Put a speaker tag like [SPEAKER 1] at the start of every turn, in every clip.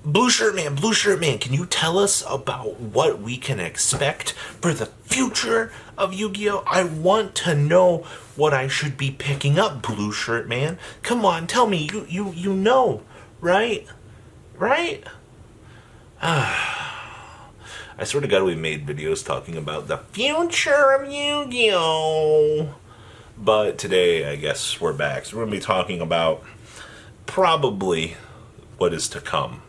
[SPEAKER 1] Blue Shirt Man, can you tell us about what we can expect for the future of Yu-Gi-Oh? I want to know what I should be picking up, Blue Shirt Man. Come on, tell me, you know, right? Right? I swear to God, we made videos talking about the future of Yu-Gi-Oh! But today, I guess we're back. So we're going to be talking about probably what is to come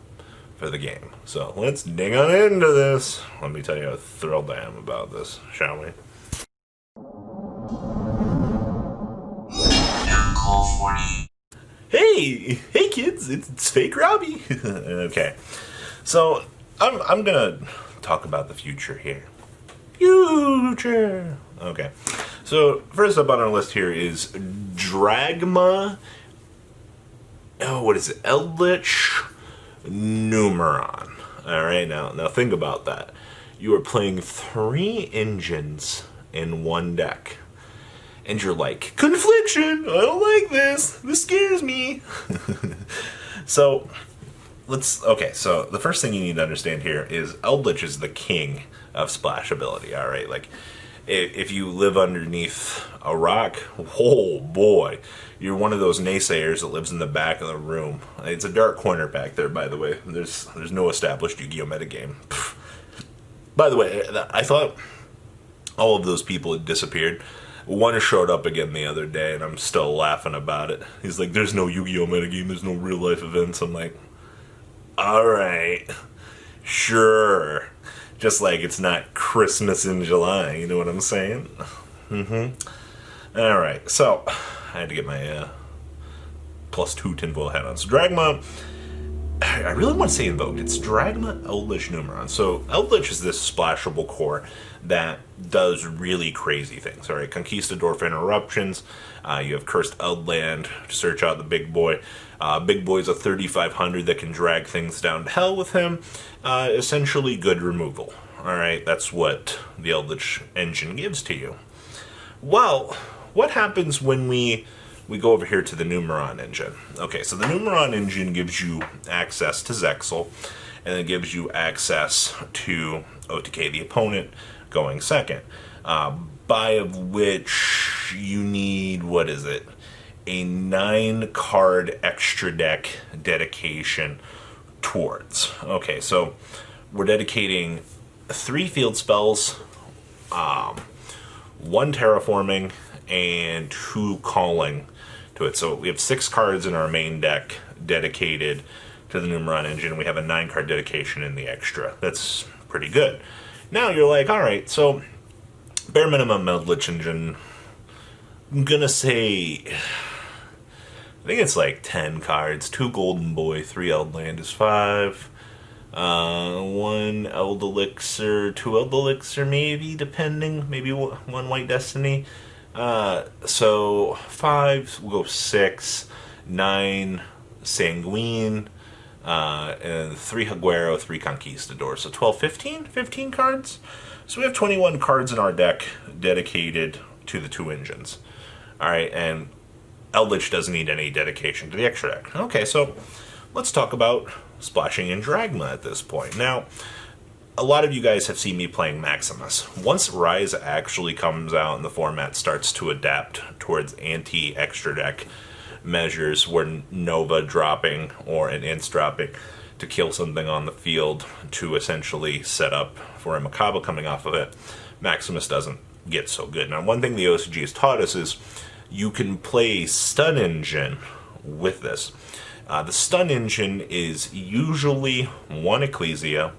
[SPEAKER 1] for the game. So let's dig on into this. Let me tell you how thrilled I am about this, shall we? Hey kids, it's Fake Robbie. Okay, so I'm gonna talk about the future here. Future. Okay, so first up on our list here is Dragma. Oh, what is it? Eldritch Numeron. Alright, now think about that. You are playing 3 engines in one deck. And you're like, Confliction! I don't like this! This scares me! So the first thing you need to understand here is Eldritch is the king of splash ability, alright? Like, if you live underneath a rock, oh boy, you're one of those naysayers that lives in the back of the room. It's a dark corner back there, by the way. There's no established Yu-Gi-Oh! Metagame. By the way, I thought all of those people had disappeared. One showed up again the other day, and I'm still laughing about it. He's like, there's no Yu-Gi-Oh! Metagame, there's no real-life events. I'm like, alright, sure. Just like it's not Christmas in July, you know what I'm saying? Alright, so I had to get my +2 tinfoil hat on. So Dragma, I really want to say invoked. It's Dragma Eldritch Numeron. So Eldritch is this splashable core that does really crazy things. Alright, Conquistador for interruptions. You have Cursed Eldland to search out the big boy. Big boy's a 3500 that can drag things down to hell with him. Essentially good removal. Alright, that's what the Eldritch engine gives to you. Well, what happens when we go over here to the Numeron engine? Okay, so the Numeron engine gives you access to Zexal, and it gives you access to OTK the opponent going second. By of which you need, what is it? A 9-card extra deck dedication towards. Okay, so we're dedicating 3 field spells, 1 terraforming, and 2 calling to it. So we have 6 cards in our main deck dedicated to the Numeron engine. We have a 9-card dedication in the extra. That's pretty good. Now you're like, alright, so bare minimum Eldritch engine, I'm gonna say, I think it's like 10 cards. 2 Golden Boy, 3 Eldland is 5. 1 Eld Elixir, 2 Eld Elixir maybe, depending. Maybe 1 White Destiny. So 5, we'll go 6, 9 Sanguine, and 3 Higuero, 3 Conquistador. So 12, 15? 15 cards? So we have 21 cards in our deck dedicated to the 2 engines. Alright, and Eldritch doesn't need any dedication to the extra deck. Okay, so let's talk about splashing in Dragma at this point. Now, a lot of you guys have seen me playing Maximus. Once Rise actually comes out and the format starts to adapt towards anti-extra deck measures where Nova dropping or an Inst dropping to kill something on the field to essentially set up for a Macabre coming off of it, Maximus doesn't get so good. Now, one thing the OCG has taught us is you can play Stun Engine with this. The Stun Engine is usually 1 Ecclesia,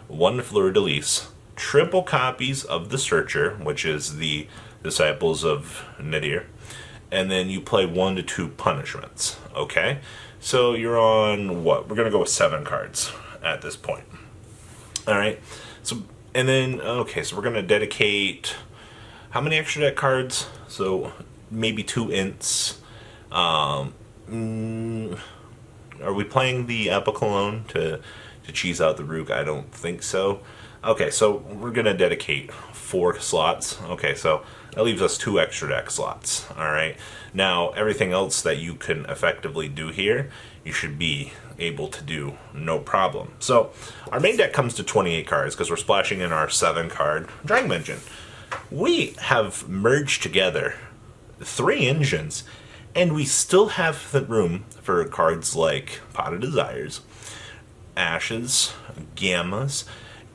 [SPEAKER 1] 1 Fleur-de-Lis, triple copies of the Searcher, which is the Disciples of Nadir, and then you play 1 to 2 punishments, okay? So you're on, what? We're going to go with 7 cards at this point. Alright, so, and then, okay, so we're going to dedicate, how many extra deck cards? So, maybe 2 Ints. Are we playing the Epicologne to cheese out the Rook? I don't think so. Okay, so we're going to dedicate 4 slots. Okay, so that leaves us 2 extra deck slots. Alright, now everything else that you can effectively do here you should be able to do no problem. So our main deck comes to 28 cards because we're splashing in our 7-card Dragon Engine. We have merged together 3 engines, and we still have the room for cards like Pot of Desires, Ashes, Gammas,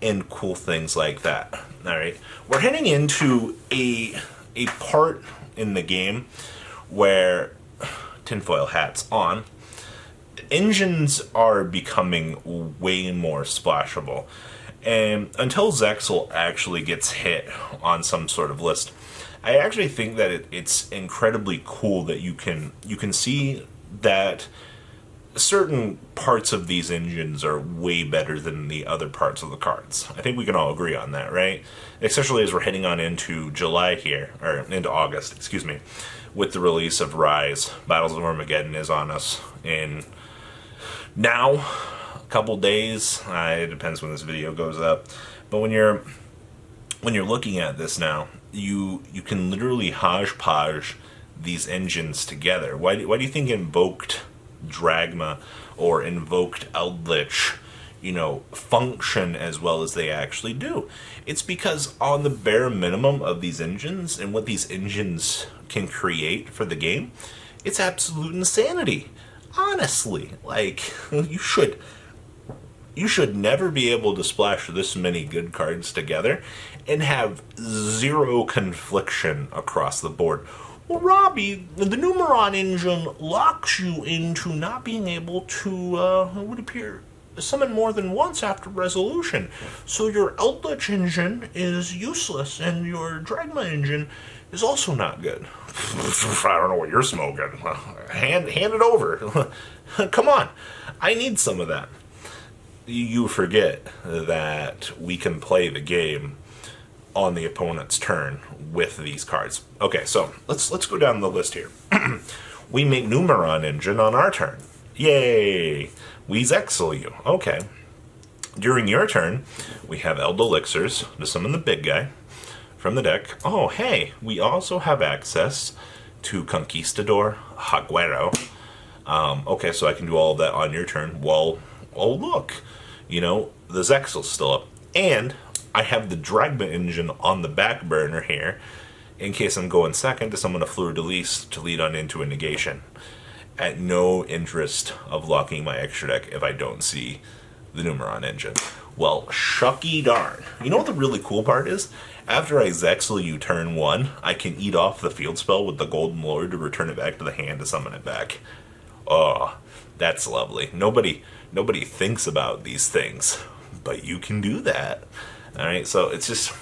[SPEAKER 1] and cool things like that. Alright, we're heading into a part in the game where, tinfoil hats on, engines are becoming way more splashable. And until Zexal actually gets hit on some sort of list, I actually think that it's incredibly cool that you can see that certain parts of these engines are way better than the other parts of the cards. I think we can all agree on that, right? Especially as we're heading on into July here, or into August, excuse me, with the release of Rise. Battles of Armageddon is on us in now a couple days. It depends when this video goes up. But when you're looking at this now, you can literally hodgepodge these engines together. Why do you think Invoked Dragma or Invoked Eldritch, function as well as they actually do? It's because on the bare minimum of these engines and what these engines can create for the game, it's absolute insanity. Honestly, like, you should never be able to splash this many good cards together and have zero confliction across the board. Well, Robbie, the Numeron engine locks you into not being able to, it would appear, summon more than once after resolution. So your Eldritch engine is useless, and your Dragma engine is also not good. I don't know what you're smoking. Hand it over. Come on. I need some of that. You forget that we can play the game on the opponent's turn with these cards. Okay, so let's go down the list here. We make Numeron engine on our turn. Yay! We Zexal you. Okay. During your turn, we have Eld Elixirs to summon the big guy from the deck. Oh, hey, we also have access to Conquistador, Jaguero. Okay, so I can do all of that on your turn. Well, oh look, the Zexal's still up. And I have the Dragma engine on the back burner here, in case I'm going second to summon a Fleur de Lis to lead on into a negation. At no interest of locking my extra deck if I don't see the Numeron engine. Well, shucky darn. You know what the really cool part is? After I Zexal you turn 1, I can eat off the field spell with the Golden Lord to return it back to the hand to summon it back. Oh, that's lovely. Nobody thinks about these things, but you can do that. Alright, so it's just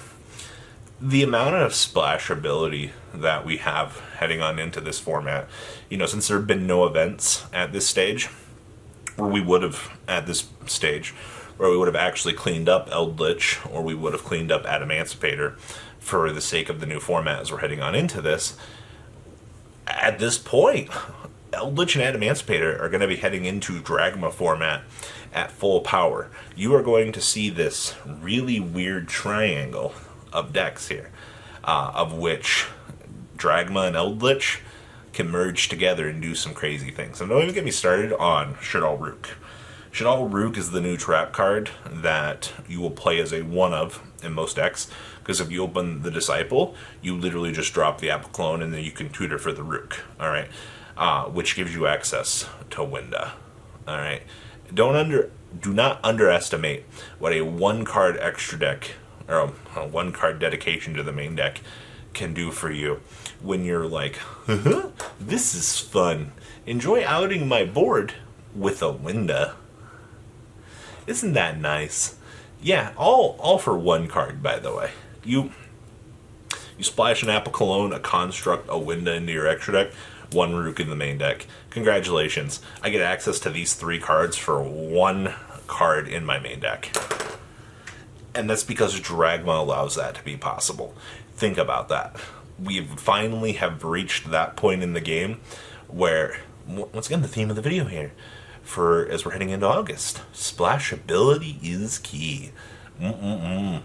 [SPEAKER 1] the amount of splashability that we have heading on into this format. Since there have been no events at this stage, or we would have at this stage, where we would have actually cleaned up Eldritch, or we would have cleaned up Adamancipator for the sake of the new format as we're heading on into this. At this point, Eldritch and Adamancipator are going to be heading into Dragma format at full power. You are going to see this really weird triangle of decks here, of which Dragma and Eldritch can merge together and do some crazy things. And don't even get me started on Shadal Rook. Shadal Rook is the new trap card that you will play as a one of in most decks, because if you open the Disciple, you literally just drop the Apple Clone and then you can tutor for the Rook, alright? Which gives you access to Winda, alright? Do not underestimate what a 1-card extra deck, or a 1-card dedication to the main deck can do for you when you're like, this is fun. Enjoy outing my board with a Winda. Isn't that nice? Yeah, all for 1 card, by the way. You splash an Apple Cologne, a Construct, a Winda into your extra deck, 1 Rook in the main deck. Congratulations. I get access to these 3 cards for 1 card in my main deck. And that's because Dragma allows that to be possible. Think about that. We finally have reached that point in the game where, once again, the theme of the video here, as we're heading into August, splashability is key. You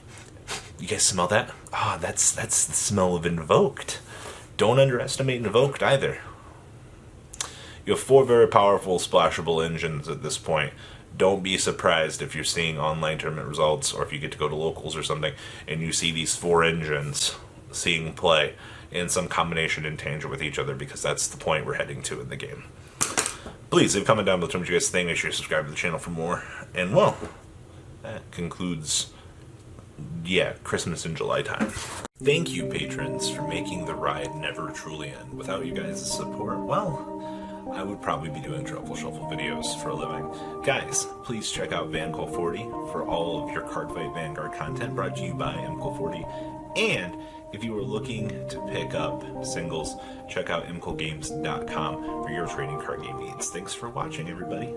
[SPEAKER 1] guys smell that? Ah, that's the smell of Invoked. Don't underestimate Invoked either. You have 4 very powerful splashable engines at this point. Don't be surprised if you're seeing online tournament results, or if you get to go to locals or something, and you see these 4 engines seeing play in some combination in tangent with each other, because that's the point we're heading to in the game. Please leave a comment down below what you guys think. Make sure you subscribe to the channel for more. And well, that concludes, Christmas in July time. Thank you, patrons, for making the ride never truly end. Without you guys' support, well, I would probably be doing Truffle Shuffle videos for a living. Guys, please check out VanCall40 for all of your Cardfight Vanguard content brought to you by MCall40. And if you are looking to pick up singles, check out mcallgames.com for your trading card game needs. Thanks for watching, everybody.